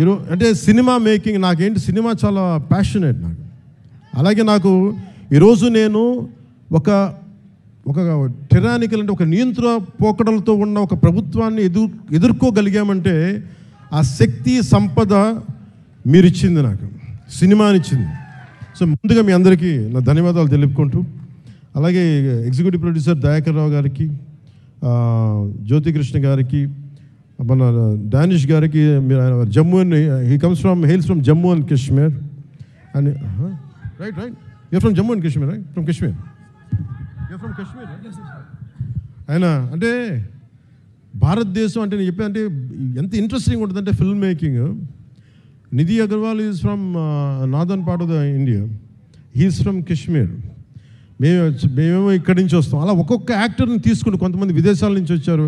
ఈరోజు అంటే cinema making నాకేంటి, సినిమా చాలా ప్యాషనేట్ నాకు. అలాగే నాకు ఈరోజు నేను ఒక ఒక టెరానికల్ అంటే ఒక నియంత్రణ పోకడలతో ఉన్న ఒక ప్రభుత్వాన్ని ఎదుర్కోగలిగామంటే ఆ శక్తి సంపద మీరు ఇచ్చింది, నాకు సినిమానిచ్చింది. సో ముందుగా మీ అందరికీ నా ధన్యవాదాలు తెలుపుకుంటూ, అలాగే ఎగ్జిక్యూటివ్ ప్రొడ్యూసర్ దయాకర్ రావు గారికి, జ్యోతికృష్ణ గారికి, మన డానిష్ గారికి. Jammu and he hails from Jammu and Kashmir and right you're from Jammu and Kashmir, right from Kashmir, you're from Kashmir. ఆయన అంటే భారతదేశం అంటే నేను చెప్పాను అంటే ఎంత ఇంట్రెస్టింగ్ ఉంటుందంటే film making. Nidhi Agarwal is from northern part of the India, he is from Kashmir. మేమేమో ఇక్కడి నుంచి వస్తాం. అలా ఒక్కొక్క యాక్టర్ని తీసుకుని కొంతమంది విదేశాల నుంచి వచ్చారు.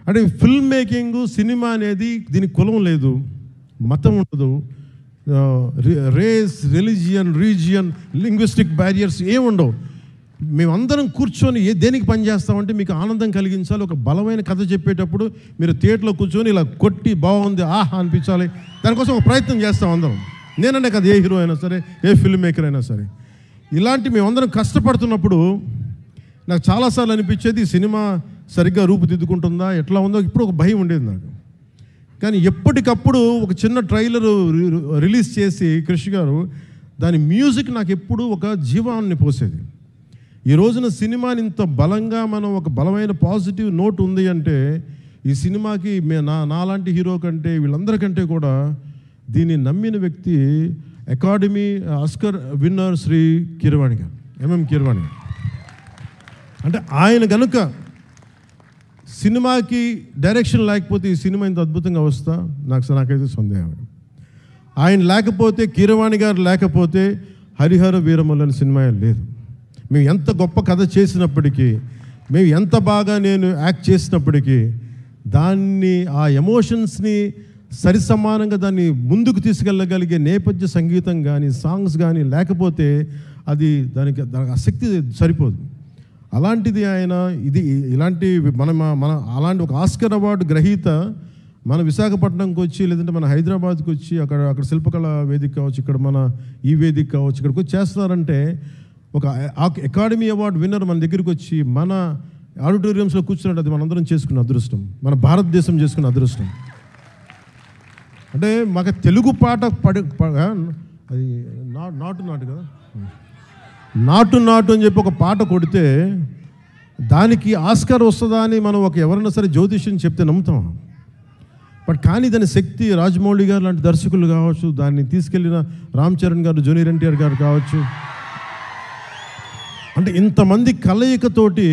అంటే ఫిల్మ్ మేకింగ్, సినిమా అనేది దీనికి కులం లేదు, మతం ఉండదు, race, religion, region, linguistic barriers ఏముండవు. మేమందరం కూర్చొని దేనికి పనిచేస్తామంటే మీకు ఆనందం కలిగించాలి. ఒక బలమైన కథ చెప్పేటప్పుడు మీరు థియేటర్లో కూర్చొని ఇలా కొట్టి బాగుంది ఆహా అనిపించాలి, దానికోసం ఒక ప్రయత్నం చేస్తాం అందరం. నేనంటే కదా ఏ హీరో అయినా సరే, ఏ ఫిల్మ్ మేకర్ అయినా సరే. ఇలాంటి మేమందరం కష్టపడుతున్నప్పుడు నాకు చాలాసార్లు అనిపించేది ఈ సినిమా సరిగ్గా రూపుదిద్దుకుంటుందా, ఎట్లా ఉందో ఇప్పుడు ఒక భయం ఉండేది నాకు. కానీ ఎప్పటికప్పుడు ఒక చిన్న ట్రైలర్ రిలీజ్ చేసి కృషి గారు దాని మ్యూజిక్ నాకు ఎప్పుడు ఒక జీవాన్ని పోసేది. ఈ రోజున సినిమాని ఇంత బలంగా మనం ఒక బలమైన పాజిటివ్ నోట్ ఉంది అంటే ఈ సినిమాకి నాలాంటి హీరో కంటే వీళ్ళందరికంటే కూడా దీన్ని నమ్మిన వ్యక్తి academy Oscar winner Shri Keeravani garu, MM Keeravani గారు. అంటే ఆయన కనుక సినిమాకి డైరెక్షన్ లేకపోతే ఈ సినిమా ఇంత అద్భుతంగా వస్తా నాకైతే సందేహం. ఆయన లేకపోతే, కీరవాణి గారు లేకపోతే హరిహర వీరమల్లు అనే సినిమా లేదు. మేము ఎంత గొప్ప కథ చేసినప్పటికీ, మేము ఎంత బాగా నేను యాక్ట్ చేసినప్పటికీ దాన్ని ఆ ఎమోషన్స్ని సరిసమానంగా దాన్ని ముందుకు తీసుకెళ్ళగలిగే నేపథ్య సంగీతం కానీ సాంగ్స్ కానీ లేకపోతే అది దానికి ఆ శక్తి సరిపోదు. అలాంటిది ఆయన ఇలాంటి మన అలాంటి ఒక ఆస్కర్ అవార్డు గ్రహీత మన విశాఖపట్నంకి వచ్చి, లేదంటే మన హైదరాబాద్కి వచ్చి అక్కడ శిల్పకళ వేదిక కావచ్చు, ఇక్కడ మన ఈ వేదిక కావచ్చు, ఇక్కడికి వచ్చి చేస్తున్నారంటే ఒక అకాడమీ అవార్డు విన్నర్ మన దగ్గరికి వచ్చి మన ఆడిటోరియంస్లో కూర్చున్నట్టు అది మనందరం చేసుకున్న అదృష్టం, మన భారతదేశం చేసుకున్న అదృష్టం. అంటే మాకు తెలుగు పాట అది నాటు కదా, నాటు అని చెప్పి ఒక పాట కొడితే దానికి ఆస్కార్ వస్తుందా అని మనం ఎవరైనా సరే జ్యోతిష్యం చెప్తే నమ్ముతాం. బట్ కానీ దాని శక్తి రాజమౌళి గారు లాంటి దర్శకులు కావచ్చు, దాన్ని తీసుకెళ్ళిన రామ్ చరణ్ గారు, జూనియర్ ఎన్టీఆర్ గారు కావచ్చు, అంటే ఇంతమంది కలయికతోటి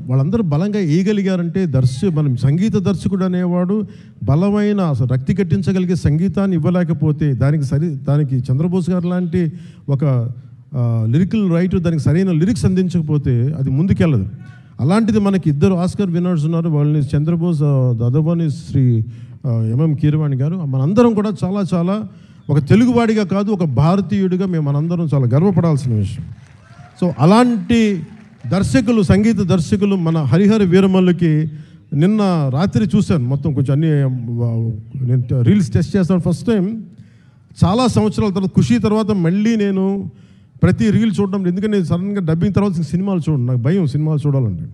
వాళ్ళందరూ బలంగా వేయగలిగారంటే మనం సంగీత దర్శకుడు అనేవాడు బలమైన అసలు రక్తి కట్టించగలిగే సంగీతాన్ని ఇవ్వలేకపోతే దానికి చంద్రబోస్ గారు లాంటి ఒక లిరికల్ రైటర్ దానికి సరైన లిరిక్స్ అందించకపోతే అది ముందుకెళ్ళదు. అలాంటిది మనకి ఇద్దరు ఆస్కర్ విన్నర్స్ ఉన్నారు. వాళ్ళని చంద్రబోస్, దదవని శ్రీ ఎంఎం కీరవాణి గారు. మనందరం కూడా చాలా చాలా ఒక తెలుగువాడిగా కాదు, ఒక భారతీయుడిగా మనందరం చాలా గర్వపడాల్సిన విషయం. సో అలాంటి దర్శకులు, సంగీత దర్శకులు మన హరిహర వీరమల్లుకి నిన్న రాత్రి చూశాను మొత్తం కొంచెం అన్ని నేను రీల్స్ టెస్ట్ చేస్తాను ఫస్ట్ టైం చాలా సంవత్సరాల తర్వాత. ఖుషి తర్వాత మళ్ళీ నేను ప్రతి రీల్ చూడడం, ఎందుకంటే నేను సడన్గా డబ్బింగ్ తర్వాత సినిమాలు చూడండి, నాకు భయం సినిమాలు చూడాలంటే.